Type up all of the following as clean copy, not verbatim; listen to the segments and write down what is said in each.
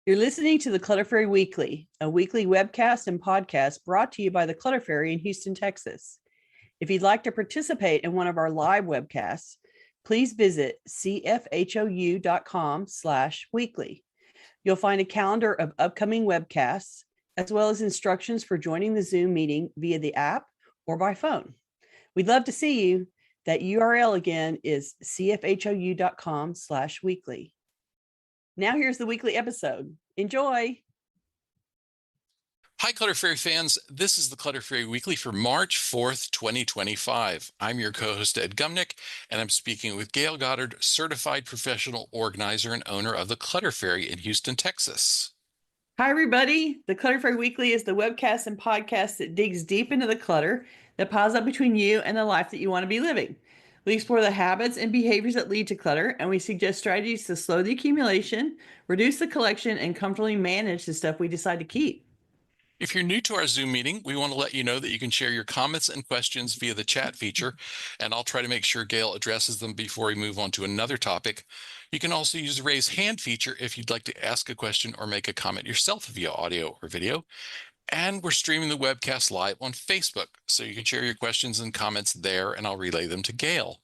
You're listening to the Clutter Fairy Weekly, a weekly webcast and podcast brought to you by the Clutter Fairy in Houston, Texas. If you'd like to participate in one of our live webcasts, please visit cfhou.com/weekly. You'll find a calendar of upcoming webcasts, as well as instructions for joining the Zoom meeting via the app or by phone. We'd love to see you. That URL again is cfhou.com/weekly. Now here's the weekly episode. Enjoy. Hi, Clutter Fairy fans. This is the Clutter Fairy Weekly for March 4th, 2025. I'm your co-host, Ed Gumnick, and I'm speaking with Gayle Goddard, certified professional organizer and owner of the Clutter Fairy in Houston, Texas. Hi, everybody. The Clutter Fairy Weekly is the webcast and podcast that digs deep into the clutter that piles up between you and the life that you want to be living. We explore the habits and behaviors that lead to clutter, and we suggest strategies to slow the accumulation, reduce the collection, and comfortably manage the stuff we decide to keep. If you're new to our Zoom meeting, we want to let you know that you can share your comments and questions via the chat feature, and I'll try to make sure Gayle addresses them before we move on to another topic. You can also use the raise hand feature if you'd like to ask a question or make a comment yourself via audio or video. And we're streaming the webcast live on Facebook, so you can share your questions and comments there, and I'll relay them to Gayle.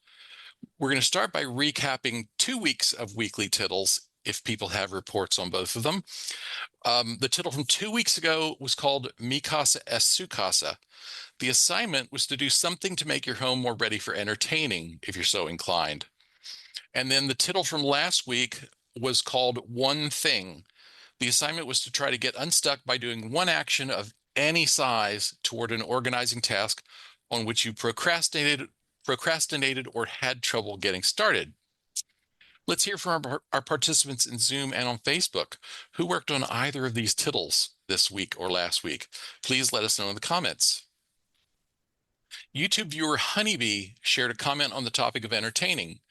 We're going to start by recapping 2 weeks of weekly tittles, if people have reports on both of them. The tittle from 2 weeks ago was called Mi Casa es Su Casa. The assignment was to do something to make your home more ready for entertaining, if you're so inclined. And then the tittle from last week was called One Thing. The assignment was to try to get unstuck by doing one action of any size toward an organizing task on which you procrastinated or had trouble getting started. Let's hear from our participants in Zoom and on Facebook who worked on either of these tittles this week or last week. Please let us know in the comments. YouTube viewer Honeybee shared a comment on the topic of entertaining.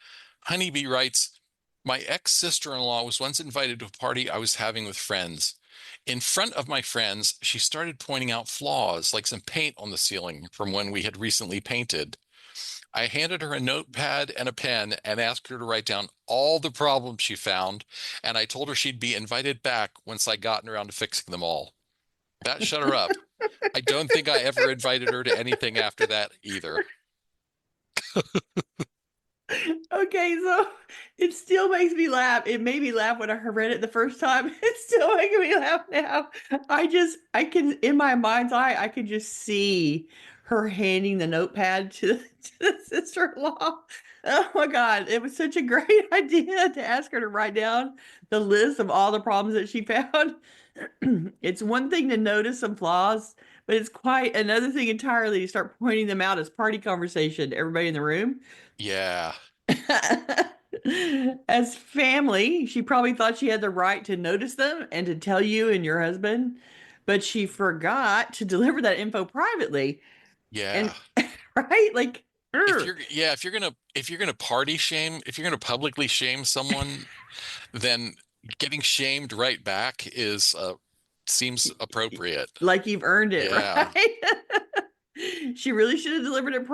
Honeybee writes, "My ex-sister-in-law was once invited to a party I was having with friends. In front of my friends, she started pointing out flaws, like some paint on the ceiling from when we had recently painted. I handed her a notepad and a pen and asked her to write down all the problems she found, and I told her she'd be invited back once I'd gotten around to fixing them all. That shut her up. I don't think I ever invited her to anything after that either." Okay, so it still makes me laugh. It made me laugh when I read it the first time. It's still making me laugh now. I can, in my mind's eye, I could just see her handing the notepad to the sister-in-law. Oh my God, it was such a great idea to ask her to write down the list of all the problems that she found. It's one thing to notice some flaws, but it's quite another thing entirely to start pointing them out as party conversation to everybody in the room. Yeah. As family, she probably thought she had the right to notice them and to tell you and your husband, but she forgot to deliver that info privately. Yeah. And right? Like, if you're gonna party shame, if you're gonna publicly shame someone, then getting shamed right back is seems appropriate. Like you've earned it, Yeah. right? She really should have delivered it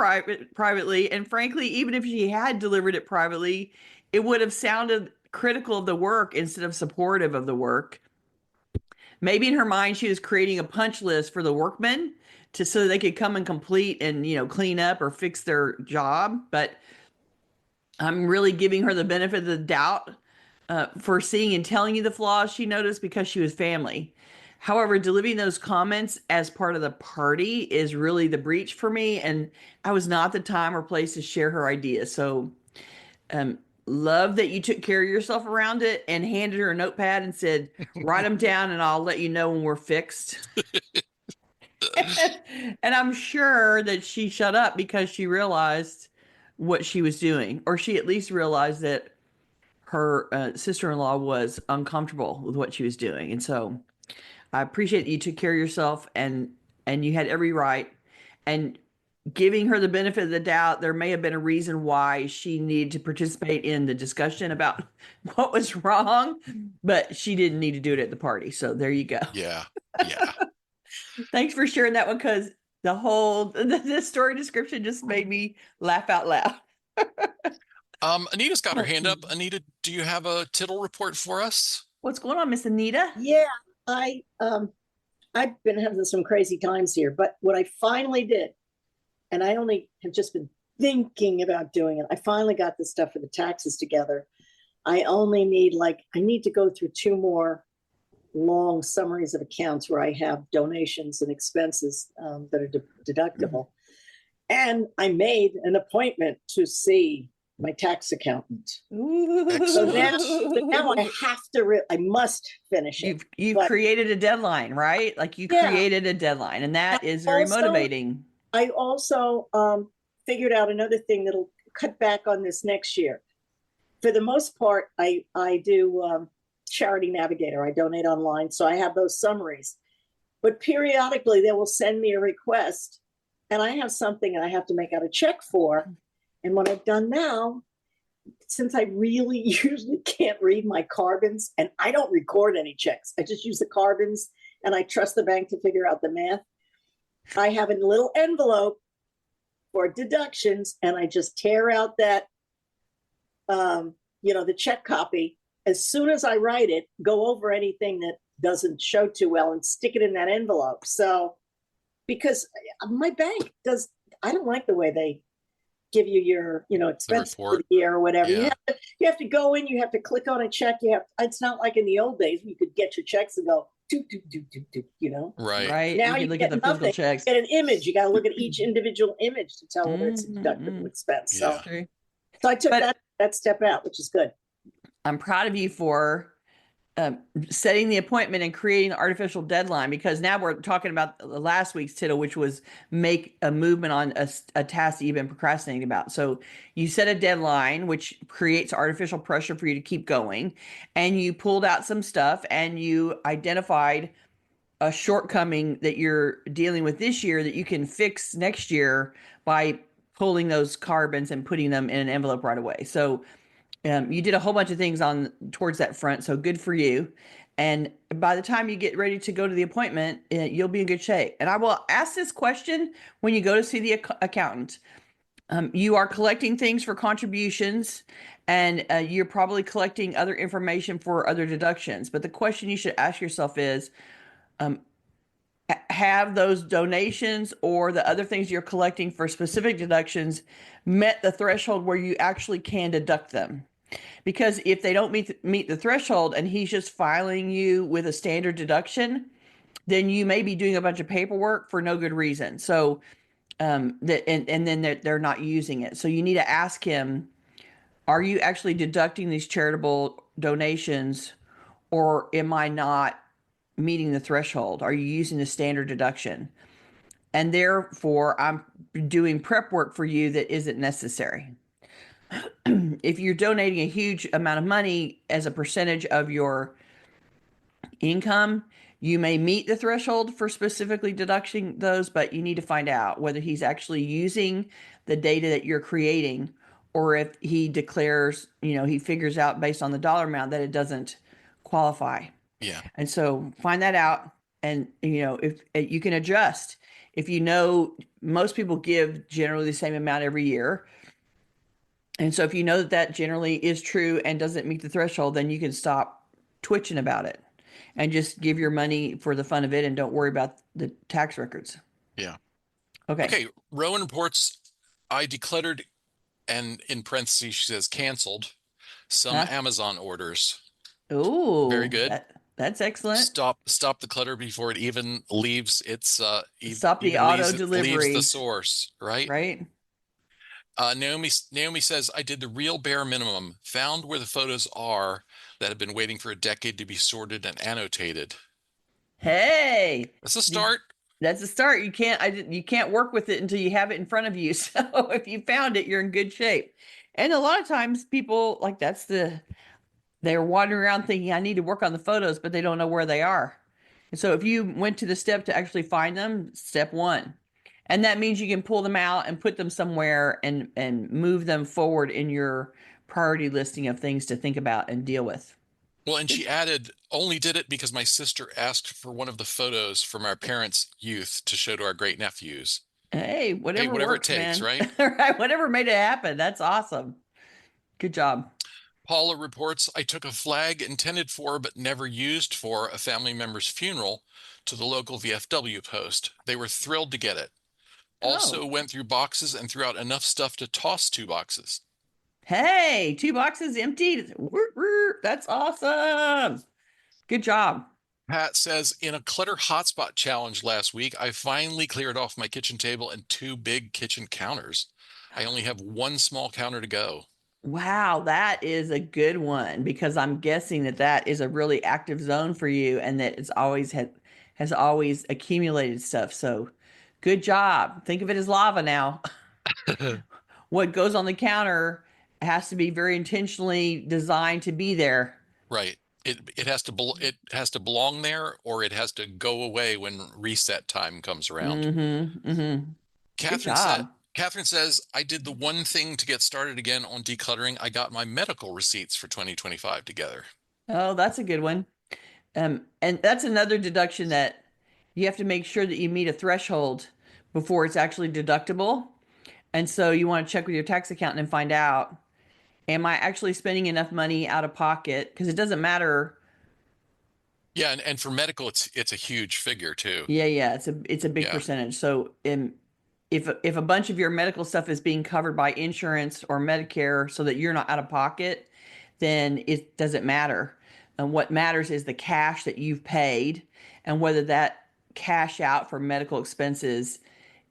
privately. And frankly, even if she had delivered it privately, it would have sounded critical of the work instead of supportive of the work. Maybe in her mind, she was creating a punch list for the workmen so they could come and complete and, clean up or fix their job. But I'm really giving her the benefit of the doubt for seeing and telling you the flaws she noticed because she was family. However, delivering those comments as part of the party is really the breach for me. And I was not the time or place to share her ideas. So love that you took care of yourself around it and handed her a notepad and said, write them down and I'll let you know when we're fixed. And I'm sure that she shut up because she realized what she was doing, or she at least realized that her sister-in-law was uncomfortable with what she was doing. And so I appreciate that you took care of yourself and you had every right. And giving her the benefit of the doubt, there may have been a reason why she needed to participate in the discussion about what was wrong, but she didn't need to do it at the party. So there you go. Yeah. Yeah. Thanks for sharing that one, because the story description just made me laugh out loud. Anita's got her hand up. Anita, do you have a tittle report for us? What's going on, Miss Anita? Yeah, I've been having some crazy times here, but what I finally did, and I only have just been thinking about doing it. I finally got the stuff for the taxes together. I only need I need to go through two more long summaries of accounts where I have donations and expenses that are deductible. And I made an appointment to see my tax accountant. So now I have to. I must finish it. You've But created a deadline, right? Like you yeah, created a deadline, and that is very also, motivating. I also figured out another thing that'll cut back on this next year. For the most part, I do Charity Navigator. I donate online, so I have those summaries. But periodically, they will send me a request, and I have something I have to make out a check for. And what I've done now, since I really usually can't read my carbons, and I don't record any checks, I just use the carbons, and I trust the bank to figure out the math. I have a little envelope for deductions, and I just tear out that, the check copy. As soon as I write it, go over anything that doesn't show too well and stick it in that envelope. So, because my bank I don't like the way they give you your, expense for the year or whatever. Yeah. You have to go in, you have to click on a check. It's not like in the old days where you could get your checks and go, Right. Now you you look get at the physical checks. Get an image. You got to look at each individual image to tell whether it's a deductible expense. Yeah. So I took that step out, which is good. I'm proud of you for setting the appointment and creating an artificial deadline, because now we're talking about last week's tittle, which was make a movement on a task that you've been procrastinating about. So you set a deadline, which creates artificial pressure for you to keep going. And you pulled out some stuff and you identified a shortcoming that you're dealing with this year that you can fix next year by pulling those carbons and putting them in an envelope right away. So you did a whole bunch of things towards that front, so good for you. And by the time you get ready to go to the appointment, you'll be in good shape. And I will ask this question when you go to see the accountant. You are collecting things for contributions, and you're probably collecting other information for other deductions. But the question you should ask yourself is, have those donations or the other things you're collecting for specific deductions met the threshold where you actually can deduct them? Because if they don't meet the threshold and he's just filing you with a standard deduction, then you may be doing a bunch of paperwork for no good reason. So and then they're not using it. So you need to ask him, are you actually deducting these charitable donations, or am I not meeting the threshold? Are you using the standard deduction? And therefore, I'm doing prep work for you that isn't necessary. If you're donating a huge amount of money as a percentage of your income, you may meet the threshold for specifically deducting those, but you need to find out whether he's actually using the data that you're creating, or if he declares, he figures out based on the dollar amount that it doesn't qualify. Yeah. And so find that out. And, if you can adjust, if most people give generally the same amount every year. And so if you know that generally is true and doesn't meet the threshold, then you can stop twitching about it and just give your money for the fun of it and don't worry about the tax records. Yeah. Okay. Okay. Rowan reports, I decluttered, and in parentheses, she says canceled some Amazon orders. Oh, very good. That's excellent. Stop the clutter before it even leaves its stop the auto delivery. Leaves the source, right? Right. Naomi says, I did the real bare minimum, found where the photos are that have been waiting for a decade to be sorted and annotated. Hey, that's a start. That's a start. You can't work with it until you have it in front of you. So if you found it, you're in good shape. And a lot of times people they're wandering around thinking I need to work on the photos, but they don't know where they are. And so if you went to the step to actually find them, step one. And that means you can pull them out and put them somewhere and move them forward in your priority listing of things to think about and deal with. Well, and she added, only did it because my sister asked for one of the photos from our parents' youth to show to our great nephews. Hey, whatever works, it takes, man. right? Right, whatever made it happen. That's awesome. Good job. Paula reports, I took a flag intended for but never used for a family member's funeral to the local VFW post. They were thrilled to get it. Oh, Also went through boxes and threw out enough stuff to toss 2 boxes. hey, 2 boxes emptied. That's awesome. Good job. Pat says, in a clutter hotspot challenge last week, I finally cleared off my kitchen table and 2 big kitchen counters. I only have 1 small counter to go. Wow, that is a good one because I'm guessing that that is a really active zone for you and that it's always has always accumulated stuff. So, good job. Think of it as lava now. What goes on the counter has to be very intentionally designed to be there. Right. It has to belong there, or it has to go away when reset time comes around. Mm-hmm. Mm-hmm. Good Catherine said job. Catherine says, I did the one thing to get started again on decluttering. I got my medical receipts for 2025 together. Oh, that's a good one. And that's another deduction that you have to make sure that you meet a threshold before it's actually deductible. And so you want to check with your tax accountant and find out, am I actually spending enough money out of pocket? Because it doesn't matter. Yeah, and for medical, it's a huge figure too. Yeah, yeah, it's a big Yeah. percentage. So if a bunch of your medical stuff is being covered by insurance or Medicare so that you're not out of pocket, then it doesn't matter. And what matters is the cash that you've paid and whether that cash out for medical expenses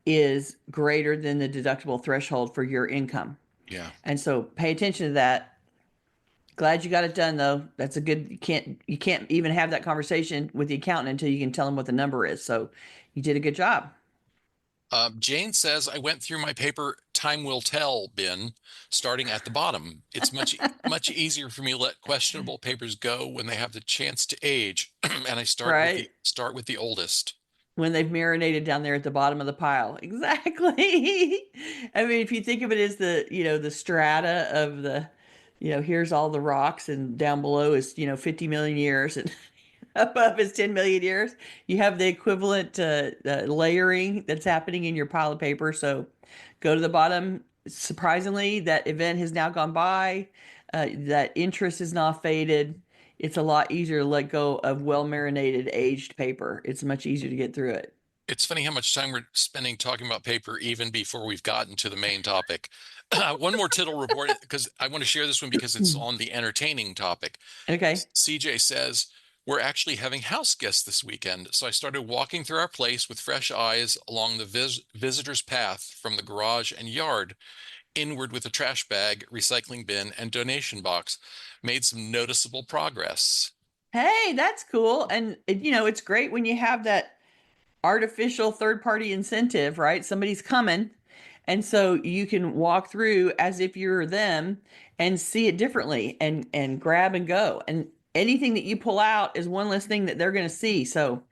is greater than the deductible threshold for your income. Yeah. And so pay attention to that. Glad you got it done though. That's a good you can't even have that conversation with the accountant until you can tell them what the number is. So you did a good job. Jane says, I went through my paper time will tell bin, starting at the bottom. It's much easier for me to let questionable papers go when they have the chance to age, and I Right? start with the oldest. When they've marinated down there at the bottom of the pile. Exactly. I mean, if you think of it as the strata of here's all the rocks and down below is, 50 million years and above is 10 million years. You have the equivalent layering that's happening in your pile of paper. So go to the bottom. Surprisingly, that event has now gone by. That interest is not faded. It's a lot easier to let go of well marinated aged paper. It's much easier to get through it. It's funny how much time we're spending talking about paper even before we've gotten to the main topic. One more tittle report, because I want to share this one because it's on the entertaining topic. Okay. CJ says, we're actually having house guests this weekend, so I started walking through our place with fresh eyes along the visitor's path from the garage and yard, inward with a trash bag, recycling bin, and donation box. Made some noticeable progress. Hey, that's cool. And it's great when you have that artificial third party incentive, right? Somebody's coming. And so you can walk through as if you're them and see it differently and grab and go. And anything that you pull out is one less thing that they're going to see. So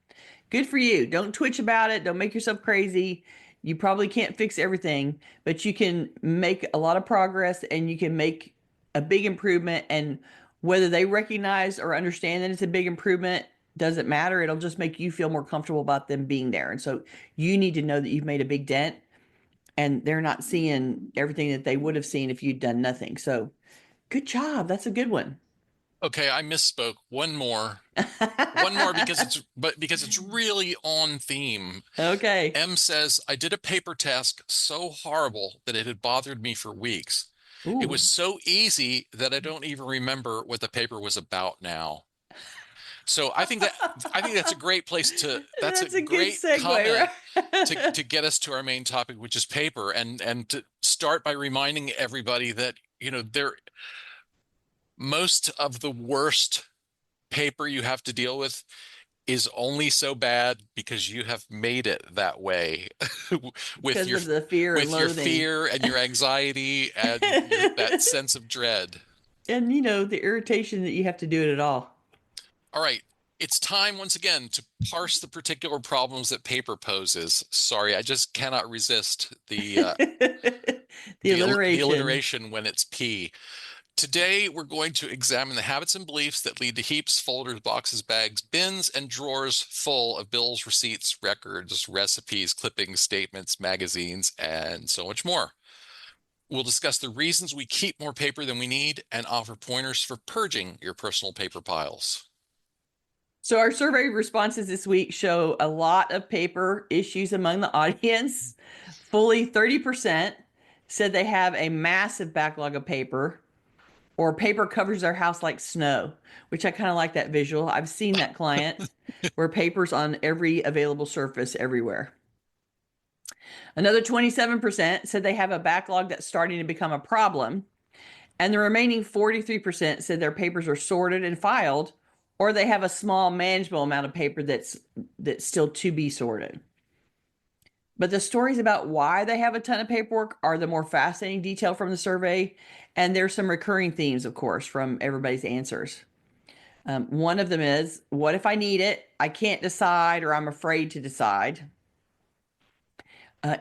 good for you. Don't twitch about it. Don't make yourself crazy. You probably can't fix everything, but you can make a lot of progress and you can make a big improvement. And whether they recognize or understand that it's a big improvement doesn't matter. It'll just make you feel more comfortable about them being there. And so you need to know that you've made a big dent and they're not seeing everything that they would have seen if you'd done nothing. So good job. That's a good one. Okay, I misspoke. One more because it's really on theme. Okay. M says, I did a paper task so horrible that it had bothered me for weeks. It was Ooh, so easy that I don't even remember what the paper was about now. So I think that's a great place to that's a that's a good great segue, comment right? to get us to our main topic, which is paper, and to start by reminding everybody that, there most of the worst paper you have to deal with is only so bad because you have made it that way with Because your of the fear and with your loathing. fear and your anxiety and that sense of dread. And the irritation that you have to do it at all. All right, it's time once again to parse the particular problems that paper poses. Sorry, I just cannot resist The the alliteration. alliteration when it's P. Today, we're going to examine the habits and beliefs that lead to heaps, folders, boxes, bags, bins, and drawers full of bills, receipts, records, recipes, clippings, statements, magazines, and so much more. We'll discuss the reasons we keep more paper than we need and offer pointers for purging your personal paper piles. So our survey responses this week show a lot of paper issues among the audience. Fully 30% said they have a massive backlog of paper, or paper covers their house like snow, which I kind of like that visual. I've seen that client where paper's on every available surface everywhere. Another 27% said they have a backlog that's starting to become a problem. And the remaining 43% said their papers are sorted and filed, or they have a small manageable amount of paper that's still to be sorted. But the stories about why they have a ton of paperwork are the more fascinating detail from the survey. And there's some recurring themes, of course, from everybody's answers. One of them is, what if I need it? I can't decide, or I'm afraid to decide.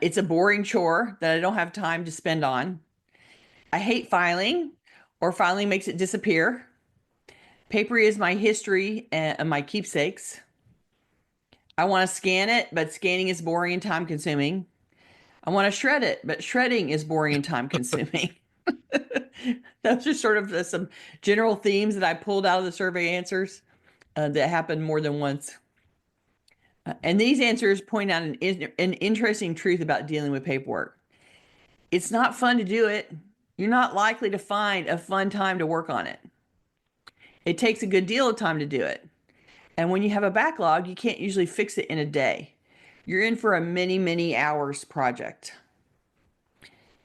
It's a boring chore that I don't have time to spend on. I hate filing, or filing makes it disappear. Paper is my history and my keepsakes. I want to scan it, but scanning is boring and time consuming. I want to shred it, but shredding is boring and time consuming. Those are sort of some general themes that I pulled out of the survey answers that happened more than once. And these answers point out an interesting truth about dealing with paperwork. It's not fun to do it. You're not likely to find a fun time to work on it. It takes a good deal of time to do it. And when you have a backlog, you can't usually fix it in a day. You're in for a many, many hours project.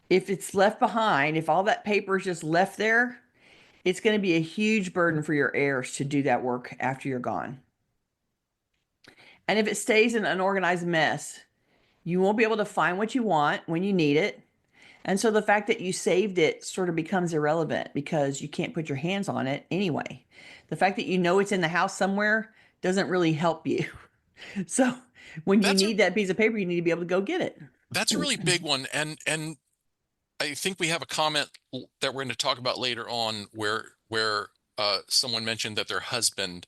If it's left behind, if all that paper is just left there, it's going to be a huge burden for your heirs to do that work after you're gone. And if it stays an unorganized mess, you won't be able to find what you want when you need it. And so the fact that you saved it sort of becomes irrelevant because you can't put your hands on it anyway. The fact that you know it's in the house somewhere doesn't really help you. So when you need that piece of paper, you need to be able to go get it. That's a really big one. And I think we have a comment that we're going to talk about later on where someone mentioned that their husband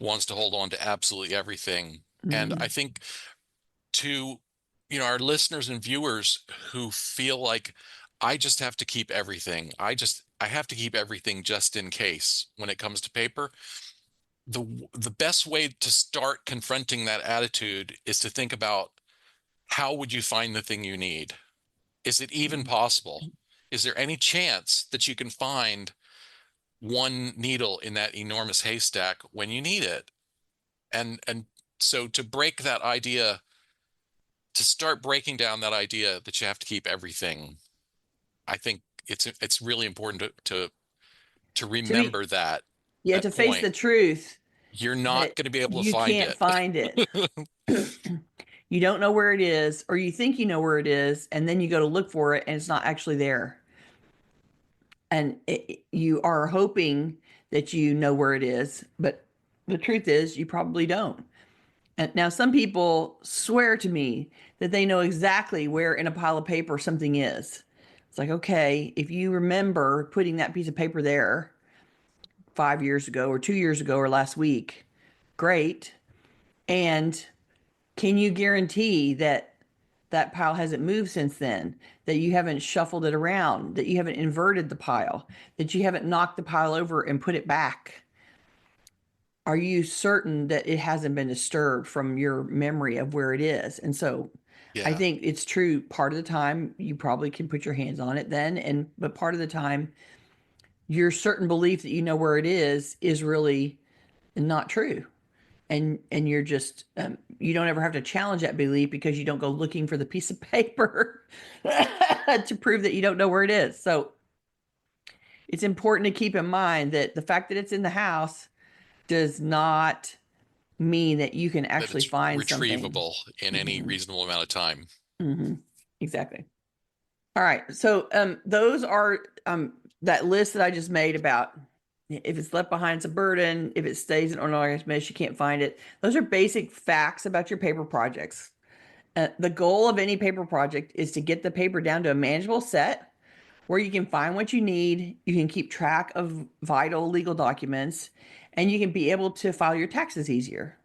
wants to hold on to absolutely everything. And I think to, our listeners and viewers who feel like I just have to keep everything. I have to keep everything just in case when it comes to paper. The best way to start confronting that attitude is to think about, how would you find the thing you need? Is it even possible? Is there any chance that you can find one needle in that enormous haystack when you need it? And so to break that idea, to start breaking down that idea that you have to keep everything, I think it's really important to remember that. Yeah, that to face point. the truth. You're not going to be able to find You can't find it. You don't know where it is, or you think you know where it is, and then you go to look for it and it's not actually there. And you are hoping that you know where it is, but the truth is you probably don't. And now some people swear to me that they know exactly where in a pile of paper something is. It's like, okay, if you remember putting that piece of paper there 5 years ago or 2 years ago or last week, great. And can you guarantee that that pile hasn't moved since then, that you haven't shuffled it around, that you haven't inverted the pile, that you haven't knocked the pile over and put it back? Are you certain that it hasn't been disturbed from your memory of where it is? And so I think it's true. Part of the time you probably can put your hands on it then, but part of the time your certain belief that you know where it is really not true. And you're just you don't ever have to challenge that belief because you don't go looking for the piece of paper to prove that you don't know where it is. So it's important to keep in mind that the fact that it's in the house does not mean that you can actually find retrievable something in any reasonable amount of time. Exactly. All right, so those are that list that I just made about if it's left behind, it's a burden. If it stays in unorganized mess, you can't find it. Those are basic facts about your paper projects. The goal of any paper project is to get the paper down to a manageable set where you can find what you need, you can keep track of vital legal documents, and you can be able to file your taxes easier.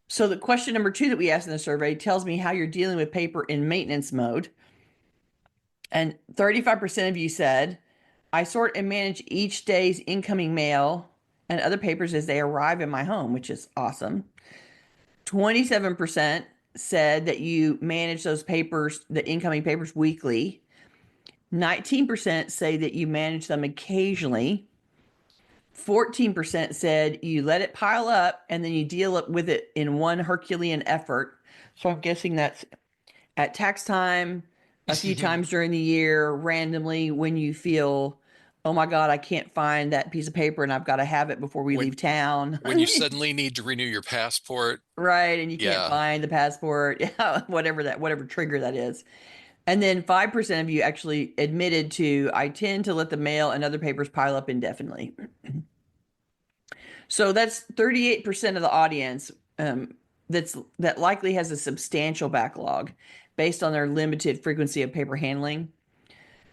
So the question number 2 that we asked in the survey tells me how you're dealing with paper in maintenance mode. And 35% of you said, I sort and manage each day's incoming mail and other papers as they arrive in my home, which is awesome. 27% said that you manage those papers, the incoming papers, weekly. 19% say that you manage them occasionally. 14% said you let it pile up and then you deal with it in one Herculean effort. So I'm guessing that's at tax time, a few times during the year, randomly when you feel, oh my God, I can't find that piece of paper and I've got to have it before we when leave town. when you suddenly need to renew your passport. Right, and you can't Yeah. find the passport, yeah, whatever trigger that is. And then 5% of you actually admitted to, I tend to let the mail and other papers pile up indefinitely. So that's 38% of the audience that likely has a substantial backlog based on their limited frequency of paper handling.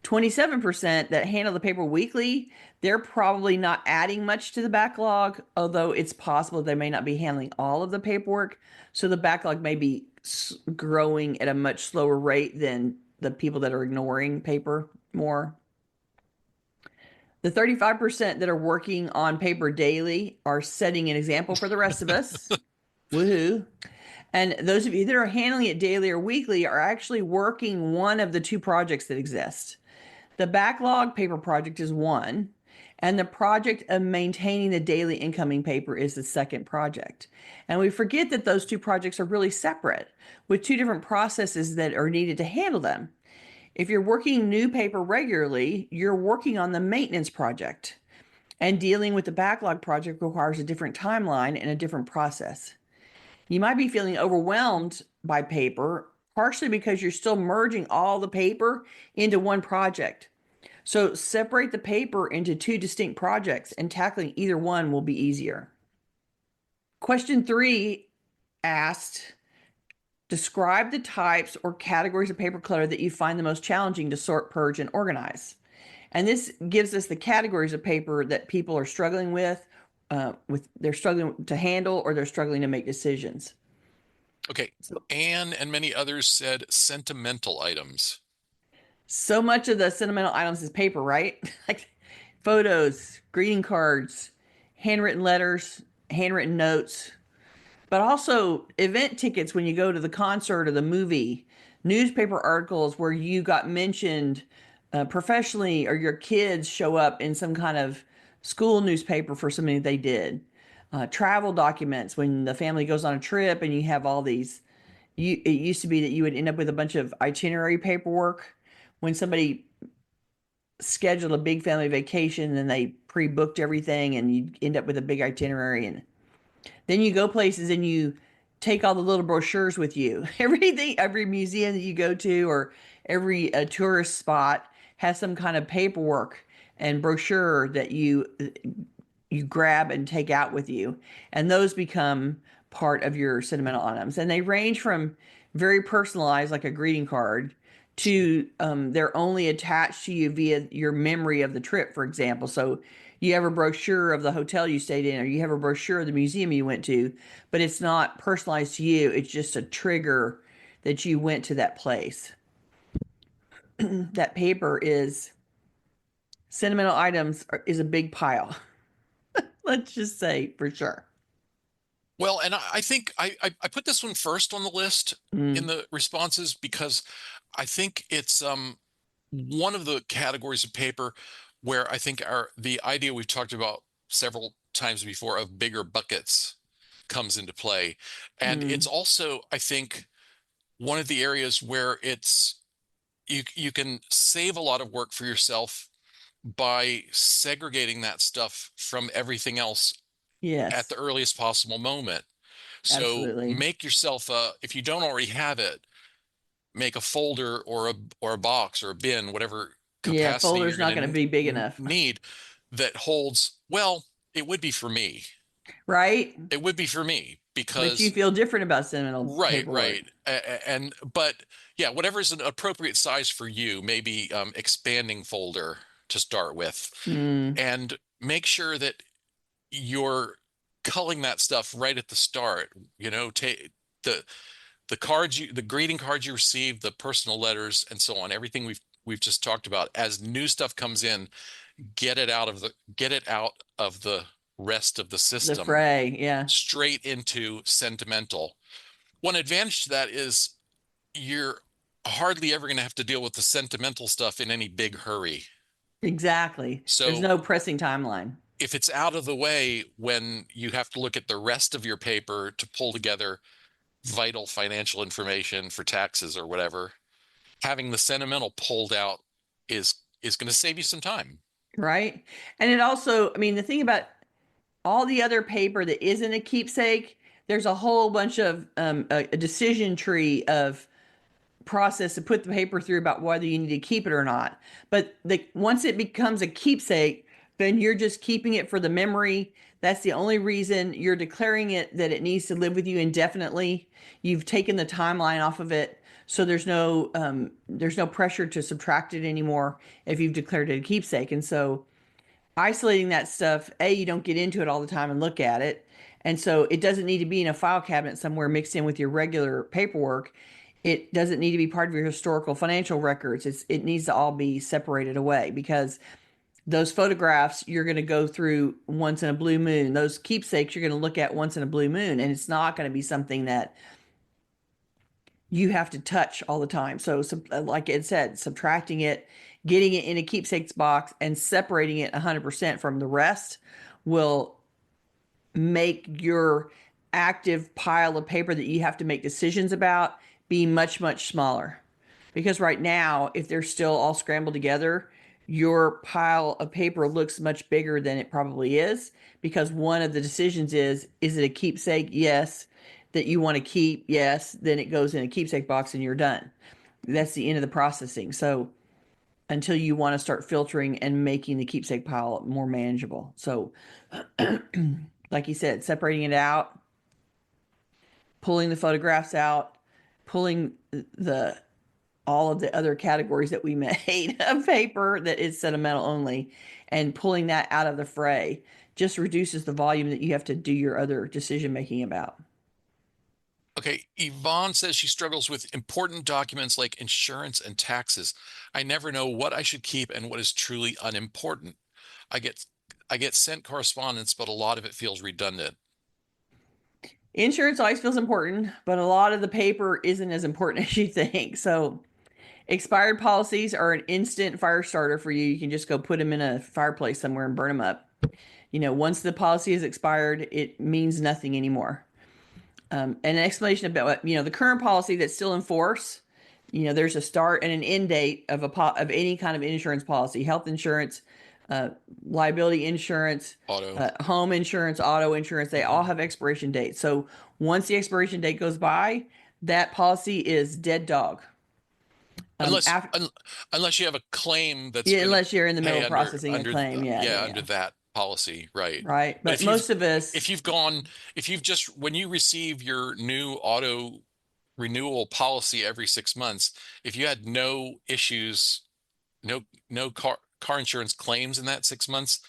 27% that handle the paper weekly, they're probably not adding much to the backlog, although it's possible they may not be handling all of the paperwork. So the backlog may be growing at a much slower rate than the people that are ignoring paper more. The 35% that are working on paper daily are setting an example for the rest of us. Woohoo. And those of you that are handling it daily or weekly are actually working one of the two projects that exist. The backlog paper project is one, and the project of maintaining the daily incoming paper is the second project. And we forget that those two projects are really separate with two different processes that are needed to handle them. If you're working new paper regularly, you're working on the maintenance project, and dealing with the backlog project requires a different timeline and a different process. You might be feeling overwhelmed by paper, partially because you're still merging all the paper into one project. So separate the paper into two distinct projects, and tackling either one will be easier. Question 3 asked, describe the types or categories of paper clutter that you find the most challenging to sort, purge, and organize. And this gives us the categories of paper that people are struggling with they're struggling to handle or they're struggling to make decisions. Okay. Anne and many others said sentimental items. So much of the sentimental items is paper, right? Like photos, greeting cards, handwritten letters, handwritten notes, but also event tickets when you go to the concert or the movie, newspaper articles where you got mentioned professionally, or your kids show up in some kind of school newspaper for something they did. Travel documents when the family goes on a trip and you have all these. It used to be that you would end up with a bunch of itinerary paperwork when somebody scheduled a big family vacation and they pre-booked everything, and you end up with a big itinerary, and then you go places and you take all the little brochures with you. Everything, every museum that you go to or every tourist spot has some kind of paperwork and brochure that you grab and take out with you. And those become part of your sentimental items. And they range from very personalized, like a greeting card, to they're only attached to you via your memory of the trip, for example. So you have a brochure of the hotel you stayed in, or you have a brochure of the museum you went to, but it's not personalized to you. It's just a trigger that you went to that place. That paper is sentimental items is a big pile. Let's just say for sure. Well, and I think I put this one first on the list in Mm, the responses because I think it's one of the categories of paper where I think the idea we've talked about several times before of bigger buckets comes into play. And it's mm, also, I think, one of the areas where you can save a lot of work for yourself by segregating that stuff from everything else at yes, the earliest possible moment. So absolutely. make yourself if you don't already have it, make a folder or a box or a bin, whatever Yeah, capacity you're folder's not going going to be big to enough, need that holds, well, it would be for me. right? It would be for me But you because feel different about sentimental right, paperwork. right. And but yeah, whatever is an appropriate size for you, maybe expanding folder to start with, Mm, and make sure that you're culling that stuff right at the start. You know, take the the greeting cards you received, the personal letters, and so on. Everything we've we've just talked about, as new stuff comes in, get it out of the rest of the The system fray, yeah. straight into sentimental. One advantage to that is you're hardly ever going to have to deal with the sentimental stuff in any big hurry. Exactly. There's So no pressing timeline. if it's out of the way when you have to look at the rest of your paper to pull together vital financial information for taxes or whatever, having the sentimental pulled out is going to save you some time. Right. And it also, I mean, the thing about all the other paper that isn't a keepsake, there's a whole bunch of a decision tree of process to put the paper through about whether you need to keep it or not. But once it becomes a keepsake, then you're just keeping it for the memory. That's the only reason you're declaring it, that it needs to live with you indefinitely. You've taken the timeline off of it. So there's no pressure to subtract it anymore if you've declared it a keepsake. And so isolating that stuff, you don't get into it all the time and look at it. And so it doesn't need to be in a file cabinet somewhere mixed in with your regular paperwork. It doesn't need to be part of your historical financial records. It needs to all be separated away, because those photographs you're going to go through once in a blue moon. Those keepsakes you're going to look at once in a blue moon, and it's not going to be something that you have to touch all the time. So like Ed said, subtracting it, getting it in a keepsakes box, and separating it 100% from the rest will make your active pile of paper that you have to make decisions about be much, much smaller. Because right now, if they're still all scrambled together, your pile of paper looks much bigger than it probably is, because one of the decisions is it a keepsake? Yes. That you want to keep? Yes. Then it goes in a keepsake box and you're done. That's the end of the processing. So until you want to start filtering and making the keepsake pile more manageable. So like you said, separating it out, pulling the photographs out, pulling the all of the other categories that we made of paper that is sentimental only, and pulling that out of the fray just reduces the volume that you have to do your other decision making about. Okay, Yvonne says she struggles with important documents like insurance and taxes. I never know what I should keep and what is truly unimportant. I get I get sent correspondence, but a lot of it feels redundant. Insurance always feels important, but a lot of the paper isn't as important as you think. So expired policies are an instant fire starter for you. You can just go put them in a fireplace somewhere and burn them up. Once the policy is expired, it means nothing anymore. An explanation about what, the current policy that's still in force. There's a start and an end date of of any kind of insurance policy: health insurance, liability insurance, Auto. home insurance, auto insurance. They all have expiration dates. So once the expiration date goes by, that policy is dead dog. Unless After, unless you have a claim that's yeah, going to unless you're in the middle pay of processing a claim. Yeah. under that policy, right? Right. But But most of us, if you've just when you receive your new auto renewal policy every 6 months, if you had no issues, no car insurance claims in that 6 months,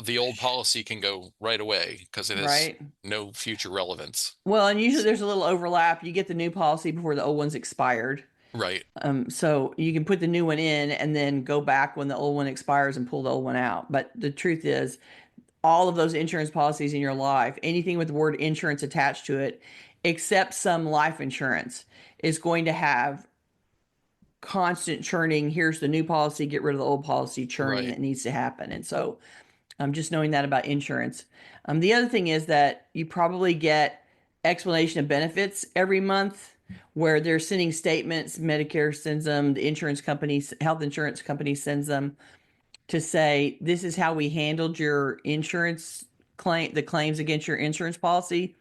the old policy can go right away because it has right. no future relevance. Well, and usually there's a little overlap. You get the new policy before the old one's expired. Right. So you can put the new one in and then go back when the old one expires and pull the old one out. But the truth is, all of those insurance policies in your life, anything with the word insurance attached to it, except some life insurance, is going to have constant churning. Here's the new policy, get rid of the old policy churning Right. that needs to happen. And so just knowing that about insurance. The other thing is that you probably get explanation of benefits every month, where they're sending statements. Medicare sends them, the insurance companies, health insurance company sends them to say, this is how we handled your insurance claim, the claims against your insurance policy.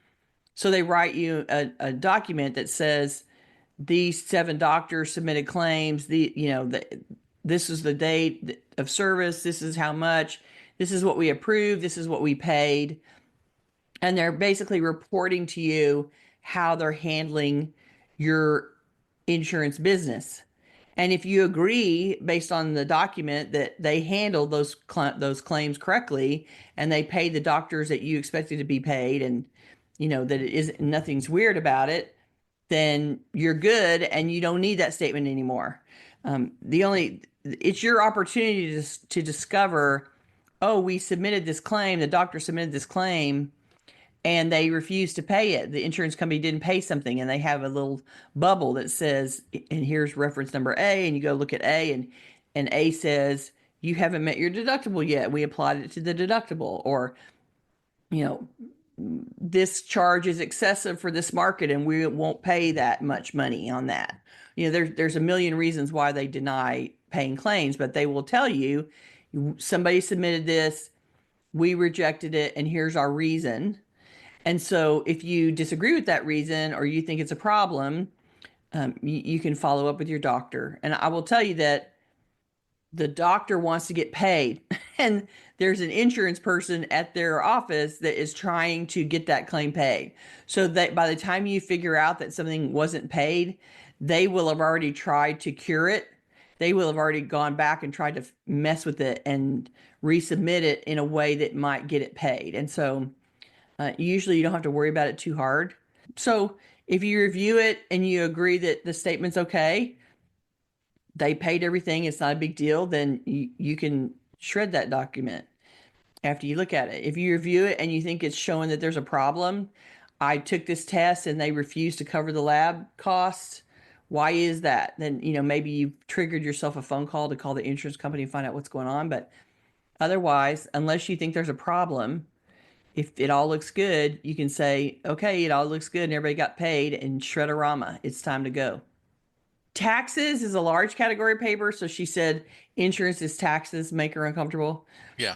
So they write you a document that says, these 7 doctors submitted claims, this is the date of service, this is how much, this is what we approved, this is what we paid. And they're basically reporting to you how they're handling your insurance business. And if you agree based on the document that they handled those claims correctly, and they paid the doctors that you expected to be paid, and that it is nothing's weird about it, then you're good and you don't need that statement anymore. It's your opportunity to discover, oh, we submitted this claim, the doctor submitted this claim, and they refused to pay it. The insurance company didn't pay something, and they have a little bubble that says, and here's reference number A, and you go look at A, and A says, you haven't met your deductible yet. We applied it to the deductible, or, you know, this charge is excessive for this market and we won't pay that much money on that. There's a million reasons why they deny paying claims, but they will tell you somebody submitted this, we rejected it, and here's our reason. And so if you disagree with that reason or you think it's a problem, you can follow up with your doctor. And I will tell you that the doctor wants to get paid and there's an insurance person at their office that is trying to get that claim paid, so that by the time you figure out that something wasn't paid, they will have already tried to cure it. They will have already gone back and tried to mess with it and resubmit it in a way that might get it paid. And so usually you don't have to worry about it too hard. So if you review it and you agree that the statement's okay, they paid everything, it's not a big deal, then you can shred that document after you look at it. If you review it and you think it's showing that there's a problem, I took this test and they refused to cover the lab costs. Why is that? Then, maybe you've triggered yourself a phone call to call the insurance company and find out what's going on. But otherwise, unless you think there's a problem, if it all looks good, you can say, okay, it all looks good and everybody got paid, and shred-a-rama. It's time to go. Taxes is a large category of paper. So she said insurance is taxes, make her uncomfortable. Yeah.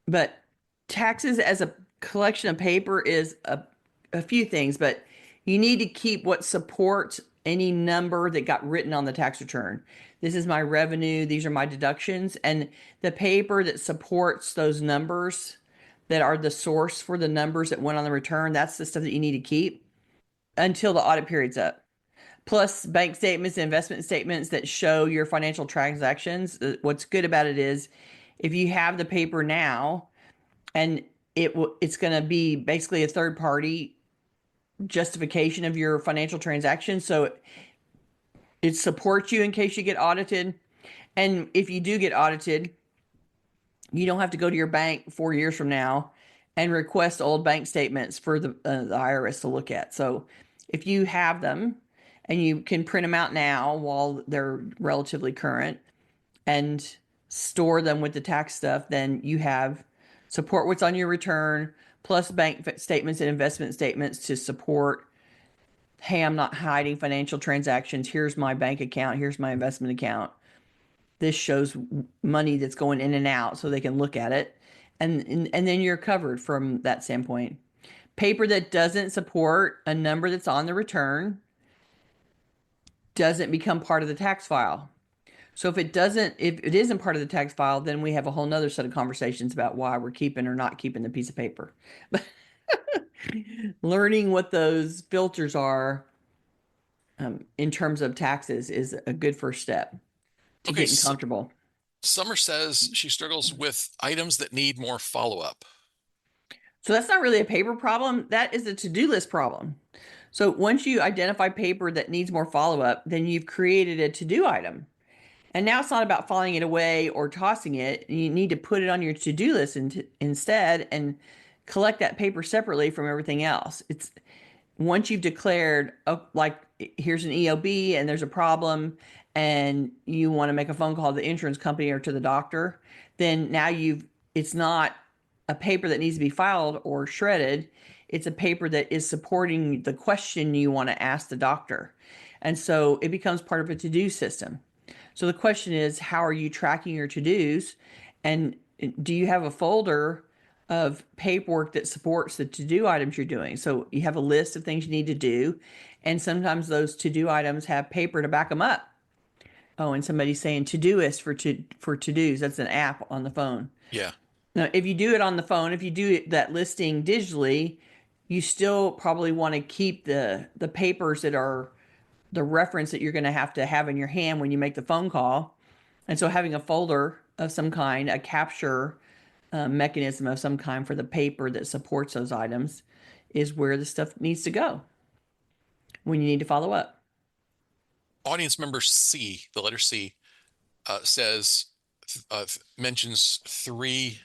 But taxes as a collection of paper is a few things, but you need to keep what supports any number that got written on the tax return. This is my revenue. These are my deductions. And the paper that supports those numbers that are the source for the numbers that went on the return, that's the stuff that you need to keep until the audit period's up. Plus bank statements and investment statements that show your financial transactions. What's good about it is if you have the paper now, and it's going to be basically a third party justification of your financial transaction. So it supports you in case you get audited. And if you do get audited, you don't have to go to your bank 4 years from now and request old bank statements for the IRS to look at. So if you have them and you can print them out now while they're relatively current and store them with the tax stuff, then you have support what's on your return, plus bank statements and investment statements to support, hey, I'm not hiding financial transactions. Here's my bank account. Here's my investment account. This shows money that's going in and out so they can look at it. And then you're covered from that standpoint. Paper that doesn't support a number that's on the return doesn't become part of the tax file. So if it isn't part of the tax file, then we have a whole nother set of conversations about why we're keeping or not keeping the piece of paper. But learning what those filters are in terms of taxes is a good first step to getting comfortable. Summer says she struggles with items that need more follow-up. So that's not really a paper problem. That is a to-do list problem. So once you identify paper that needs more follow-up, then you've created a to-do item. And now it's not about filing it away or tossing it. You need to put it on your to-do list instead and collect that paper separately from everything else. It's once you've declared, like, here's an EOB and there's a problem and you want to make a phone call to the insurance company or to the doctor, then now it's not a paper that needs to be filed or shredded. It's a paper that is supporting the question you want to ask the doctor. And so it becomes part of a to-do system. So the question is, how are you tracking your to-dos? And do you have a folder of paperwork that supports the to-do items you're doing? So you have a list of things you need to do. And sometimes those to-do items have paper to back them up. Oh, and somebody's saying Todoist for to-dos. That's an app on the phone. Yeah. Now, if you do it on the phone, if you do that listing digitally, you still probably want to keep the papers that are the reference that you're going to have in your hand when you make the phone call. And so having a folder of some kind, a capture mechanism of some kind for the paper that supports those items is where the stuff needs to go when you need to follow up. Audience member C, the letter C, says mentions three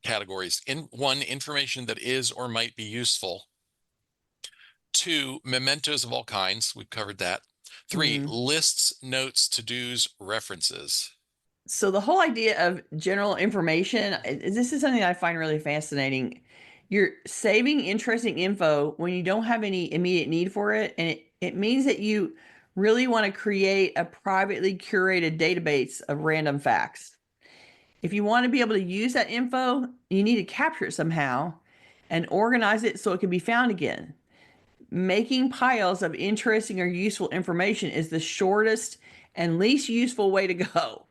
categories. One, information that is or might be useful. Two, mementos of all kinds. We've covered that. Three, Mm. lists, notes, to-dos, references. So the whole idea of general information, this is something I find really fascinating. You're saving interesting info when you don't have any immediate need for it, and it means that you really want to create a privately curated database of random facts. If you want to be able to use that info, you need to capture it somehow and organize it so it can be found again. Making piles of interesting or useful information is the shortest and least useful way to go.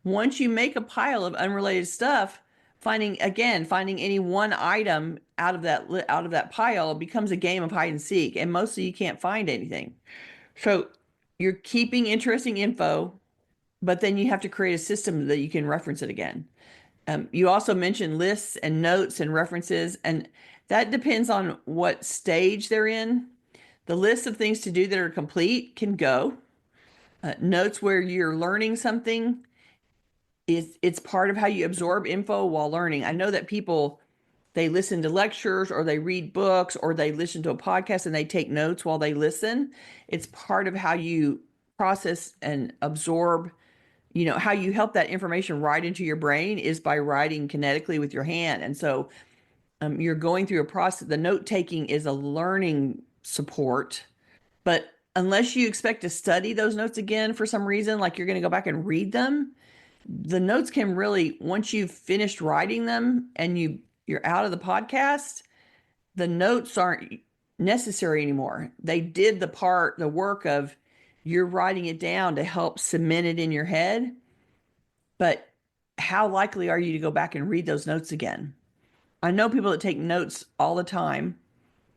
Once you make a pile of unrelated stuff, finding any one item out of that pile becomes a game of hide and seek, and mostly you can't find anything. So you're keeping interesting info, but then you have to create a system that you can reference it again. You also mentioned lists and notes and references, and that depends on what stage they're in. The list of things to do that are complete can go. Notes where you're learning something it's part of how you absorb info while learning. I know that people they listen to lectures or they read books or they listen to a podcast and they take notes while they listen. It's part of how you process and absorb, how you help that information right into your brain is by writing kinetically with your hand. And so you're going through a process. The note taking is a learning support, but unless you expect to study those notes again for some reason, like you're going to go back and read them, the notes can really, once you've finished writing them and you're out of the podcast, the notes aren't necessary anymore. They did the work of you're writing it down to help cement it in your head. But how likely are you to go back and read those notes again? I know people that take notes all the time,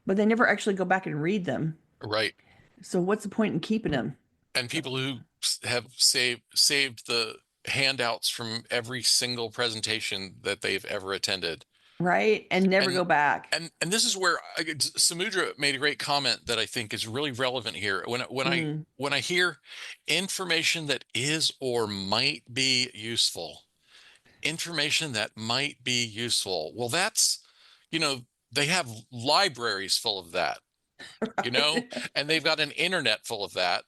but they never actually go back and read them. Right. So what's the point in keeping them? And people who have saved the handouts from every single presentation that they've ever attended. Right? And never And go back. and this is where Samudra made a great comment that I think is really relevant here. When I hear information that is or might be useful, information that might be useful. Well, that's, you know, they have libraries full of that, Right. and they've got an internet full of that.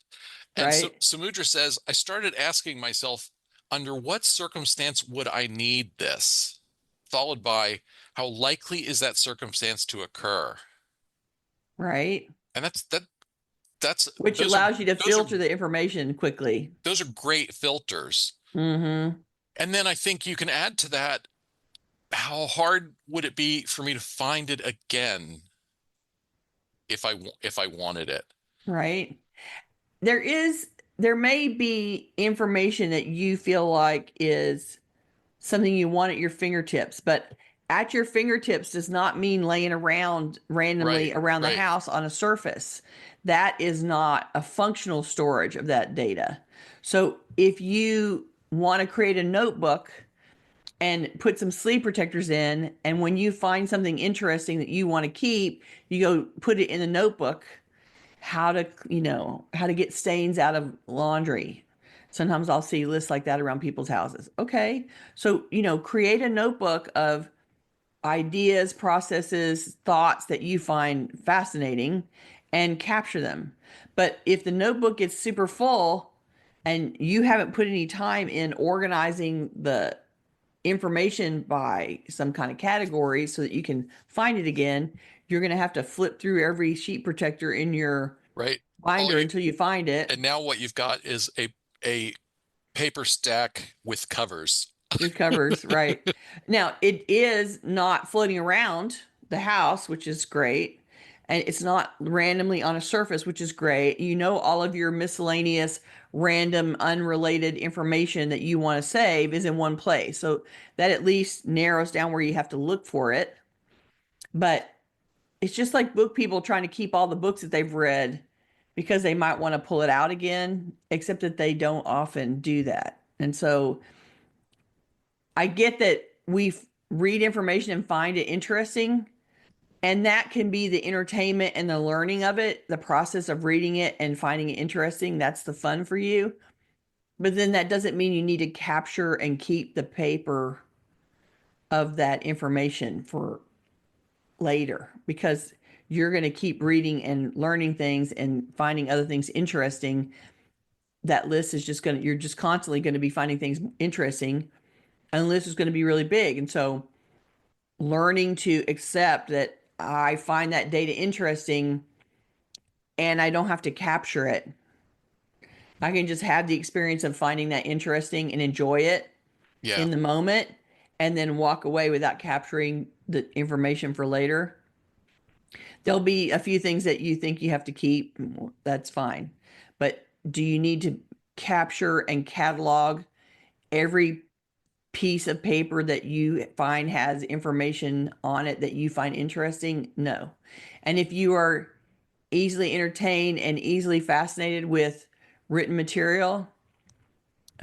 And so Right. Samudra says, I started asking myself, under what circumstance would I need this? Followed by, how likely is that circumstance to occur? Right. And that's Which allows you to those are filter the information quickly. those are great filters. Mm-hmm. And then I think you can add to that, how hard would it be for me to find it again if I wanted it? Right. There may be information that you feel like is something you want at your fingertips, but at your fingertips does not mean laying around randomly Right, around the right, house on a surface. That is not a functional storage of that data. So if you want to create a notebook and put some sleeve protectors in, and when you find something interesting that you want to keep, you go put it in the notebook. How to get stains out of laundry. Sometimes I'll see lists like that around people's houses. Okay. So, create a notebook of ideas, processes, thoughts that you find fascinating and capture them. But if the notebook gets super full and you haven't put any time in organizing the information by some kind of category so that you can find it again, you're going to have to flip through every sheet protector in your right. All binder you until you find it And now what you've got is a paper stack with covers. with covers. Right. Now, it is not floating around the house, which is great. And it's not randomly on a surface, which is great. All of your miscellaneous, random, unrelated information that you want to save is in one place. So that at least narrows down where you have to look for it. But it's just like book people trying to keep all the books that they've read because they might want to pull it out again, except that they don't often do that. And so I get that we read information and find it interesting, and that can be the entertainment and the learning of it, the process of reading it and finding it interesting. That's the fun for you. But then that doesn't mean you need to capture and keep the paper of that information for later, because you're going to keep reading and learning things and finding other things interesting. That list is just going to, you're just constantly going to be finding things interesting, and the list is going to be really big. And so learning to accept that I find that data interesting and I don't have to capture it. I can just have the experience of finding that interesting and enjoy it Yeah. in the moment, and then walk away without capturing the information for later. There'll be a few things that you think you have to keep. That's fine. But do you need to capture and catalog every piece of paper that you find has information on it that you find interesting? No. And if you are easily entertained and easily fascinated with written material,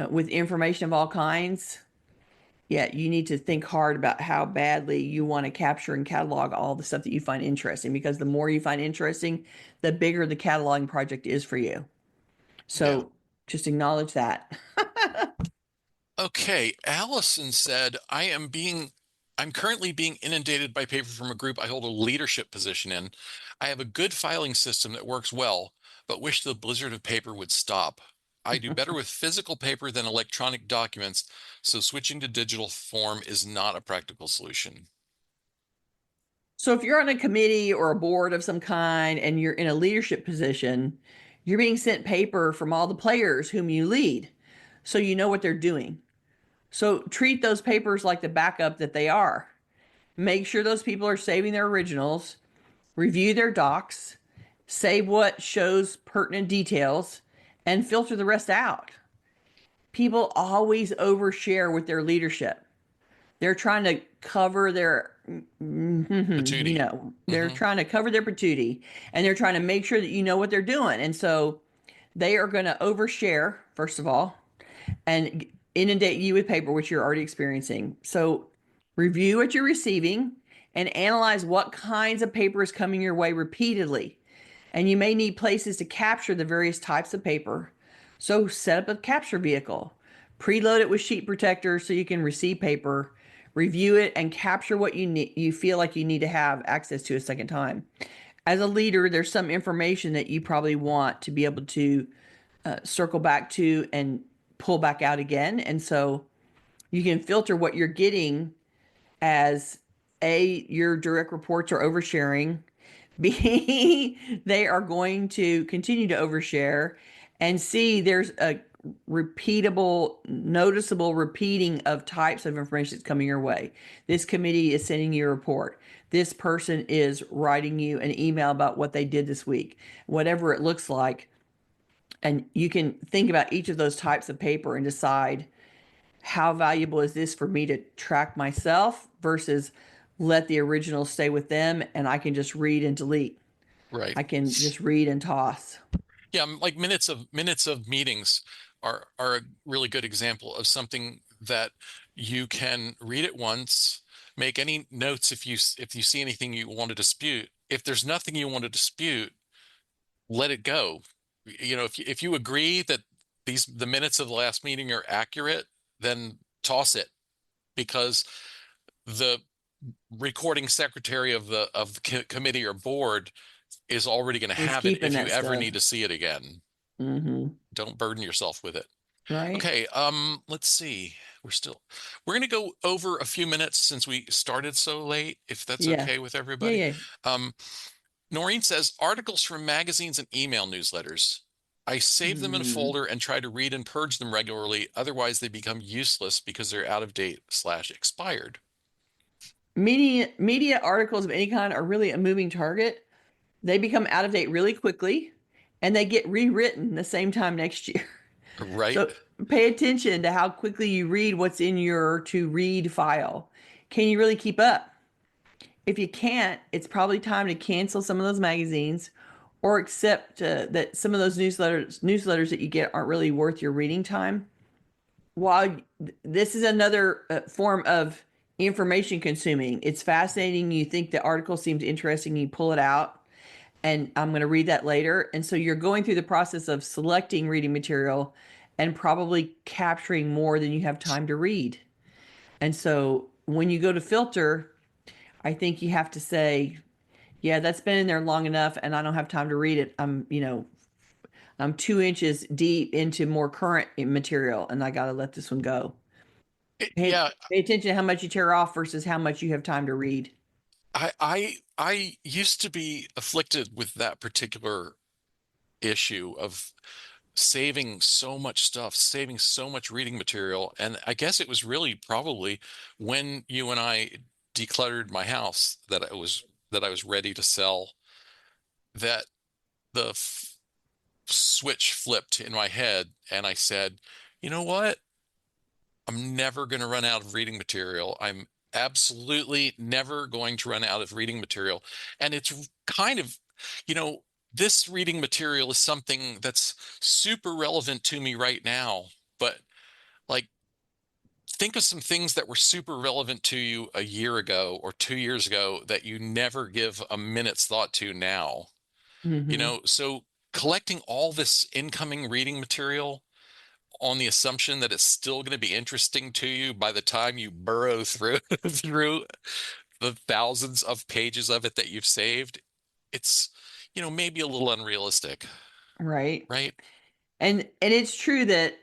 with information of all kinds, yeah, you need to think hard about how badly you want to capture and catalog all the stuff that you find interesting, because the more you find interesting, the bigger the cataloging project is for you. Yeah. So just acknowledge that. Okay. Allison said, I'm currently being inundated by paper from a group I hold a leadership position in. I have a good filing system that works well, but wish the blizzard of paper would stop. I do better with physical paper than electronic documents, so switching to digital form is not a practical solution. So if you're on a committee or a board of some kind and you're in a leadership position, you're being sent paper from all the players whom you lead. So you know what they're doing. So treat those papers like the backup that they are. Make sure those people are saving their originals, review their docs, save what shows pertinent details, and filter the rest out. People always overshare with their leadership. They're trying to cover their, Patootie. they're Hmm. trying to cover their patootie, and they're trying to make sure that you know what they're doing. And so they are going to overshare, first of all, and inundate you with paper, which you're already experiencing. So review what you're receiving and analyze what kinds of paper is coming your way repeatedly. And you may need places to capture the various types of paper. So set up a capture vehicle, preload it with sheet protectors so you can receive paper, review it, and capture what you feel like you need to have access to a second time. As a leader, there's some information that you probably want to be able to circle back to and pull back out again. And so you can filter what you're getting as your direct reports are oversharing. B, they are going to continue to overshare. And C, there's a repeatable, noticeable repeating of types of information that's coming your way. This committee is sending you a report. This person is writing you an email about what they did this week, whatever it looks like. And you can think about each of those types of paper and decide, how valuable is this for me to track myself versus let the original stay with them and I can just read and delete. Right. I can just read and toss. Yeah, like minutes of meetings are a really good example of something that you can read it once, make any notes if you see anything you want to dispute. If there's nothing you want to dispute, let it go. If you agree that the minutes of the last meeting are accurate, then toss it, because the recording secretary of the committee or board is already going to Who's have it keeping if you that ever stuff? need to see it again. Mm-hmm. Don't burden yourself with it. Right? Okay, let's see. We're gonna go over a few minutes since we started so late, if that's Yeah. okay with Yeah, everybody. yeah. Um, Noreen says articles from magazines and email newsletters. I save them in a Mm. folder and try to read and purge them regularly. Otherwise, they become useless because they're out of date/expired. Media articles of any kind are really a moving target. They become out of date really quickly and they get rewritten the same time next year. Right? So pay attention to how quickly you read what's in your to read file. Can you really keep up? If you can't, it's probably time to cancel some of those magazines or accept that some of those newsletters that you get aren't really worth your reading time. While this is another form of information consuming, it's fascinating. You think the article seems interesting, you pull it out, and I'm going to read that later. And so you're going through the process of selecting reading material and probably capturing more than you have time to read. And so when you go to filter, I think you have to say, yeah, that's been in there long enough and I don't have time to read it. I'm 2 inches deep into more current material and I got to let this one go. Yeah, Pay attention to how much you tear off versus how much you have time to read. I used to be afflicted with that particular issue of saving so much stuff, saving so much reading material. And I guess it was really probably when you and I decluttered my house that I was ready to sell, that the switch flipped in my head and I said, you know what? I'm never going to run out of reading material. I'm absolutely never going to run out of reading material. And it's kind of, you know, this reading material is something that's super relevant to me right now. But like, think of some things that were super relevant to you a year ago or 2 years ago that you never give a minute's thought to now. Mm-hmm. So collecting all this incoming reading material on the assumption that it's still going to be interesting to you by the time you burrow through through the thousands of pages of it that you've saved, it's, maybe a little unrealistic, Right. right? And it's true that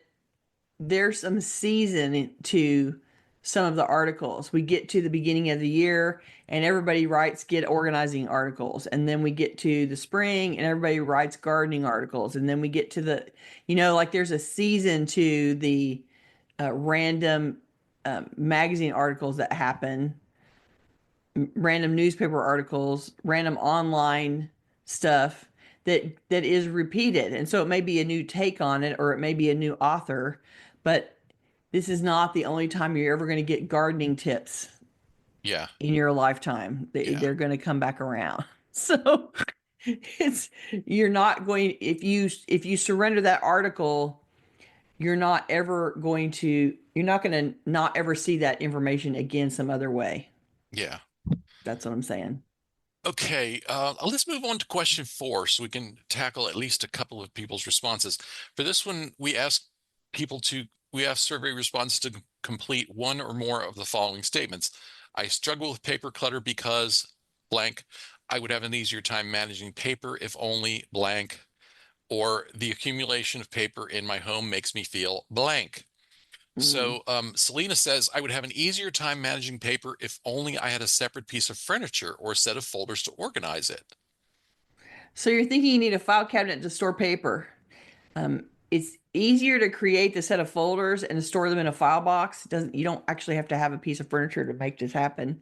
there's some season to some of the articles. We get to the beginning of the year and everybody writes get organizing articles. And then we get to the spring and everybody writes gardening articles. And then we get to like there's a season to the random magazine articles that happen, random newspaper articles, random online stuff that is repeated. And so it may be a new take on it or it may be a new author, but this is not the only time you're ever going to get gardening tips Yeah, in your lifetime. yeah, They're going to come back around. So it's you're not going if you surrender that article, you're not going to not ever see that information again some other way. yeah. That's what I'm saying. Okay, let's move on to question 4 so we can tackle at least a couple of people's responses. For this one, we asked survey respondents to complete one or more of the following statements. I struggle with paper clutter because blank. I would have an easier time managing paper if only blank. Or the accumulation of paper in my home makes me feel blank. Mm. So Selena says, I would have an easier time managing paper if only I had a separate piece of furniture or a set of folders to organize it. So you're thinking you need a file cabinet to store paper. It's easier to create the set of folders and to store them in a file box. You don't actually have to have a piece of furniture to make this happen.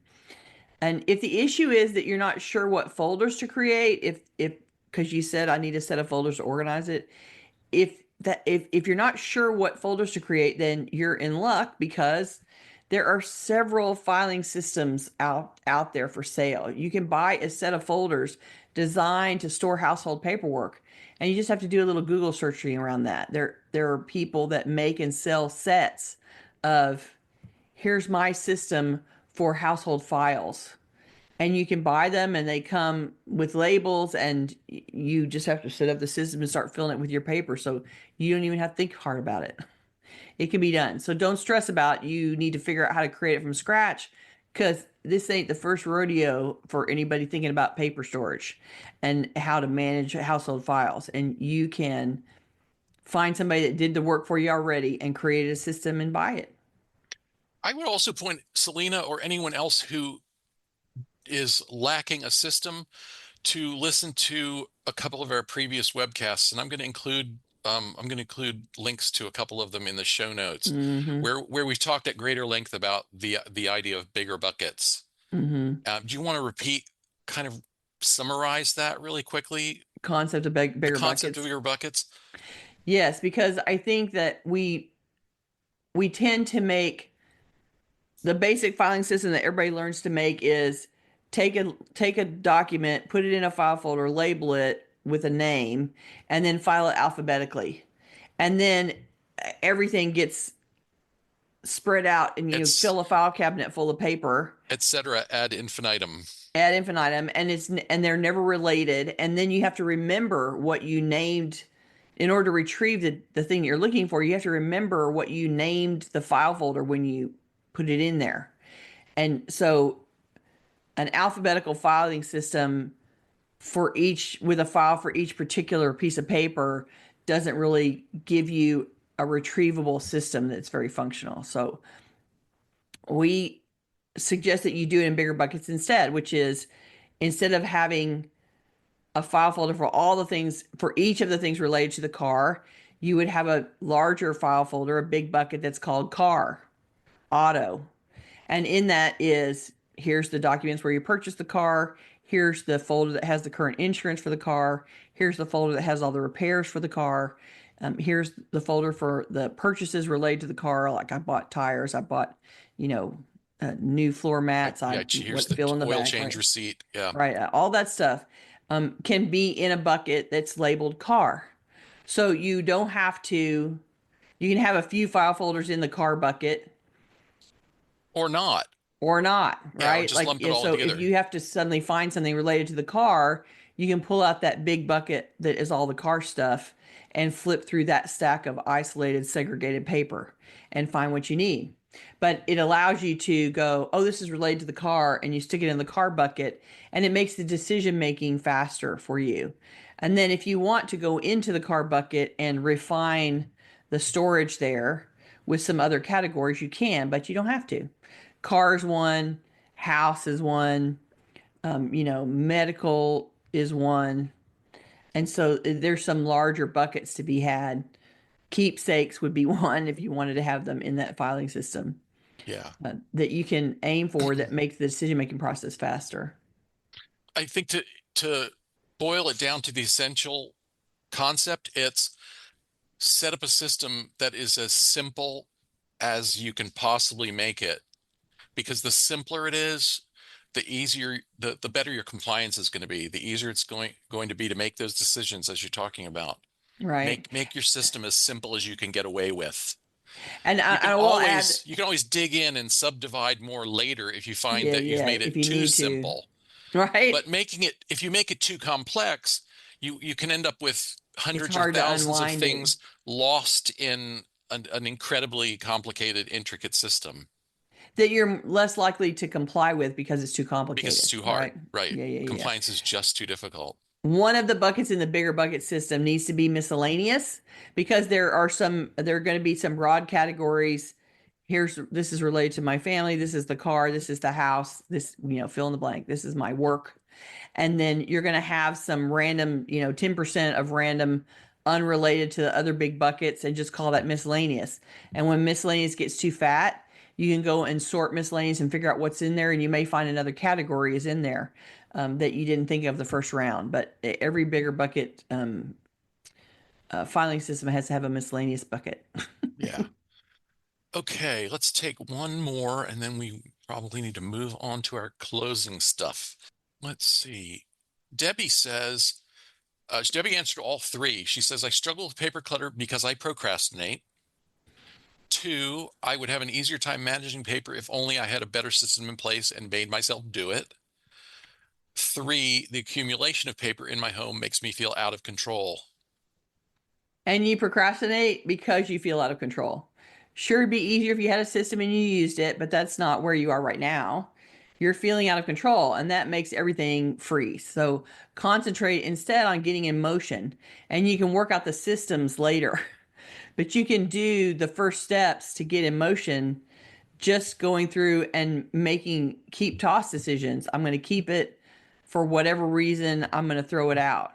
And if the issue is that you're not sure what folders to create, if because you said I need a set of folders to organize it, if you're not sure what folders to create, then you're in luck because there are several filing systems out there for sale. You can buy a set of folders designed to store household paperwork, and you just have to do a little Google searching around that. There are people that make and sell sets of here's my system for household files, and you can buy them and they come with labels and you just have to set up the system and start filling it with your paper, so you don't even have to think hard about it. It can be done. So don't stress about you need to figure out how to create it from scratch, because this ain't the first rodeo for anybody thinking about paper storage and how to manage household files. And you can find somebody that did the work for you already and create a system and buy it. I would also point Selena or anyone else who is lacking a system to listen to a couple of our previous webcasts, and I'm going to include links to a couple of them in the show notes, Mm-hmm. where we've talked at greater length about the idea of bigger buckets. Mm-hmm. Do you want to kind of summarize that really quickly? Concept of The bigger concept of buckets. bigger buckets? Yes, because I think that we tend to make the basic filing system that everybody learns to make is take a document, put it in a file folder, label it with a name, and then file it alphabetically. And then everything gets spread out and you It's fill a file cabinet full of paper etc. ad infinitum. ad infinitum, and they're never related, and then you have to remember what you named. in order to retrieve the thing you're looking for, you have to remember what you named the file folder when you put it in there. And so an alphabetical filing system for each, with a file for each particular piece of paper, doesn't really give you a retrievable system that's very functional. So we suggest that you do it in bigger buckets instead, which is, instead of having a file folder for all the things, for each of the things related to the car, you would have a larger file folder, a big bucket that's called car, auto. And in that is, here's the documents where you purchased the car. Here's the folder that has the current insurance for the car. Here's the folder that has all the repairs for the car. Here's the folder for the purchases related to the car. Like I bought tires, I bought, new floor mats. Yeah, here's the fill in the oil back, change right? receipt. Yeah. Right. All that stuff can be in a bucket that's labeled car. So you don't have to, you can have a few file folders in the car bucket Or not. or not, Yeah, or right? just Like, lump it all so if together. you have to suddenly find something related to the car, you can pull out that big bucket that is all the car stuff and flip through that stack of isolated, segregated paper and find what you need. But it allows you to go, oh, this is related to the car, and you stick it in the car bucket, and it makes the decision making faster for you. And then if you want to go into the car bucket and refine the storage there with some other categories, you can, but you don't have to. Cars one, house is one, medical is one. And so there's some larger buckets to be had. Keepsakes would be one if you wanted to have them in that filing system Yeah. that you can aim for, that make the decision making process faster. I think to boil it down to the essential concept, it's set up a system that is as simple as you can possibly make it. Because the simpler it is, the easier, the better your compliance is going to be. The easier it's going to be to make those decisions as you're talking about. Right. Make your system as simple as you can get away with. And You can I will add, always dig in and subdivide more later if you find that you've yeah, made if it you too need to, simple. right? But if you make it too complex, you can end up with It's hundreds or hard to thousands of unwind it. things lost in an incredibly complicated, intricate system. That you're less likely to comply with because it's too Because it's complicated, too hard, right? right? Yeah. Compliance is just too difficult. One of the buckets in the bigger bucket system needs to be miscellaneous, because there are going to be some broad categories. This is related to my family. This is the car. This is the house. This, fill in the blank. This is my work. And then you're going to have some random, 10% of random unrelated to the other big buckets, and just call that miscellaneous. And when miscellaneous gets too fat, you can go and sort miscellaneous and figure out what's in there. And you may find another category is in there that you didn't think of the first round. But every bigger bucket filing system has to have a miscellaneous bucket. Yeah. Okay, let's take one more and then we probably need to move on to our closing stuff. Let's see. Debbie says, Debbie answered all three. She says, I struggle with paper clutter because I procrastinate. 2, I would have an easier time managing paper if only I had a better system in place and made myself do it. 3, the accumulation of paper in my home makes me feel out of control. And you procrastinate because you feel out of control. Sure, it'd be easier if you had a system and you used it, but that's not where you are right now. You're feeling out of control, and that makes everything freeze. So concentrate instead on getting in motion, and you can work out the systems later. But you can do the first steps to get in motion just going through and making keep toss decisions. I'm going to keep it for whatever reason, I'm going to throw it out.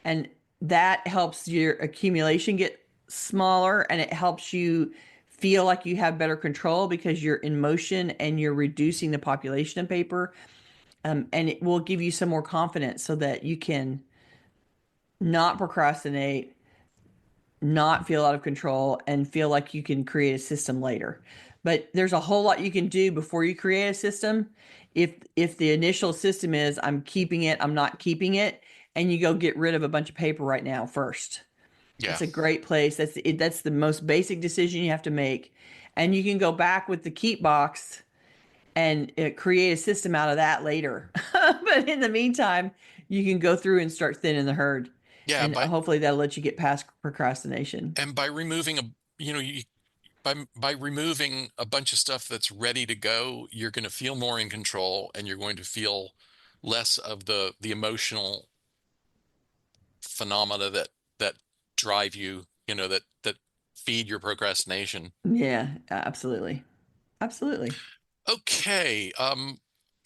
And that helps your accumulation get smaller, and it helps you feel like you have better control because you're in motion and you're reducing the population of paper. And it will give you some more confidence so that you can not procrastinate, not feel out of control, and feel like you can create a system later. But there's a whole lot you can do before you create a system. If the initial system is I'm keeping it, I'm not keeping it, and you go get rid of a bunch of paper right now first. Yeah. That's a great place. That's the most basic decision you have to make. And you can go back with the keep box and create a system out of that later. But in the meantime, you can go through and start thinning the herd. Yeah, And hopefully that'll let you get past procrastination. and by removing by removing a bunch of stuff that's ready to go, you're going to feel more in control, and you're going to feel less of the emotional phenomena that drive you, that feed your procrastination. Yeah, absolutely. Absolutely. Okay,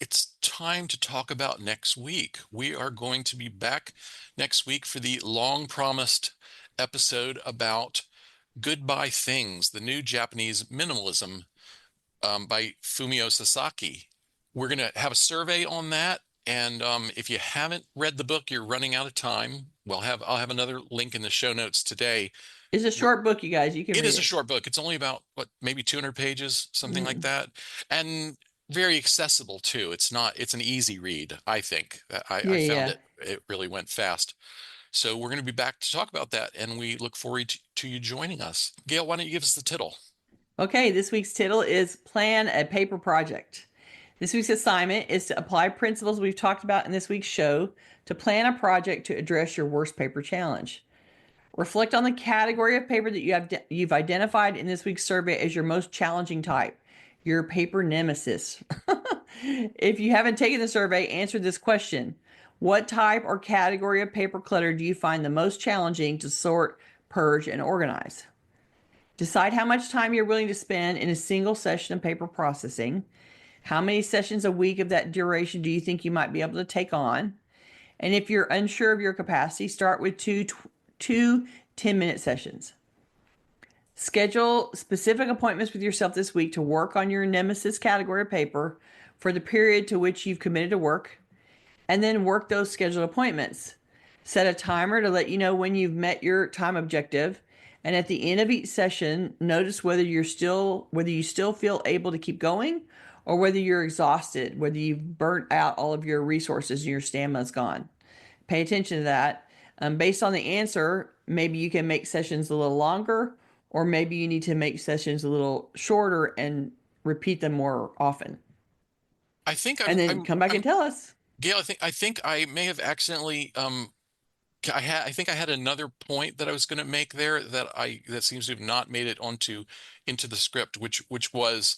it's time to talk about next week. We are going to be back next week for the long promised episode about Goodbye Things, the new Japanese minimalism, by Fumio Sasaki. We're going to have a survey on that. And if you haven't read the book, you're running out of time. I'll have another link in the show notes today. It's a short book, you guys. You can It read is a it. short book. It's only about maybe 200 pages, something like Mm. that. And very accessible too. It's an easy read, I think. Yeah, I found yeah. it really went fast. So we're going to be back to talk about that, and we look forward to you joining us. Gayle, why don't you give us the title? Okay, this week's title is Plan a Paper Project. This week's assignment is to apply principles we've talked about in this week's show to plan a project to address your worst paper challenge. Reflect on the category of paper that you've identified in this week's survey as your most challenging type, your paper nemesis. If you haven't taken the survey, answer this question. What type or category of paper clutter do you find the most challenging to sort, purge, and organize? Decide how much time you're willing to spend in a single session of paper processing. How many sessions a week of that duration do you think you might be able to take on? And if you're unsure of your capacity, start with two 10-minute sessions. Schedule specific appointments with yourself this week to work on your nemesis category of paper for the period to which you've committed to work, and then work those scheduled appointments. Set a timer to let you know when you've met your time objective. And at the end of each session, notice whether you still feel able to keep going or whether you're exhausted, whether you've burnt out all of your resources and your stamina's gone. Pay attention to that. Based on the answer, maybe you can make sessions a little longer, or maybe you need to make sessions a little shorter and repeat them more often. I think And then come back and tell us. Gayle, I think I may have accidentally I think I had another point that I was going to make there that seems to have not made it into the script, which was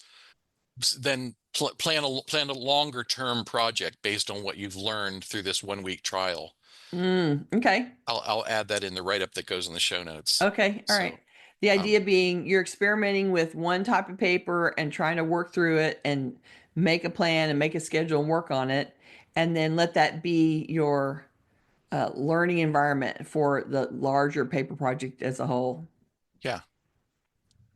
then plan a longer term project based on what you've learned through this 1 week trial. Okay. I'll add that in the write up that goes in the show notes. Okay. All right. So The um, idea being you're experimenting with one type of paper and trying to work through it and make a plan and make a schedule and work on it. And then let that be your learning environment for the larger paper project as a whole. yeah.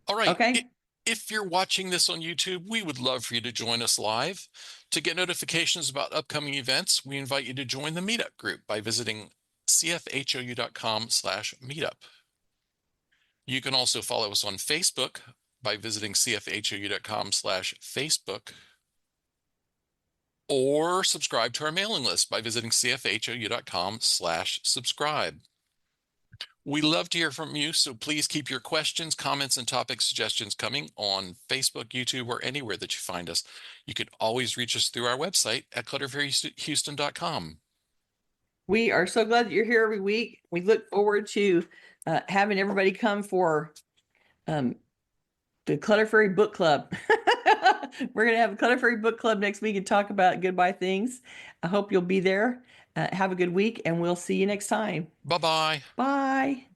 All right. Okay. If you're watching this on YouTube, we would love for you to join us live. To get notifications about upcoming events, we invite you to join the meetup group by visiting cfhou.com/meetup. You can also follow us on Facebook by visiting cfhou.com/Facebook, or subscribe to our mailing list by visiting cfhou.com/subscribe. We love to hear from you, so please keep your questions, comments, and topic suggestions coming on Facebook, YouTube, or anywhere that you find us. You can always reach us through our website at clutterfairyhouston.com. We are so glad that you're here every week. We look forward to having everybody come for the Clutter Fairy Book Club. We're going to have a Clutter Fairy Book Club next week and talk about Goodbye Things. I hope you'll be there. Have a good week, and we'll see you next time. Bye-bye. Bye.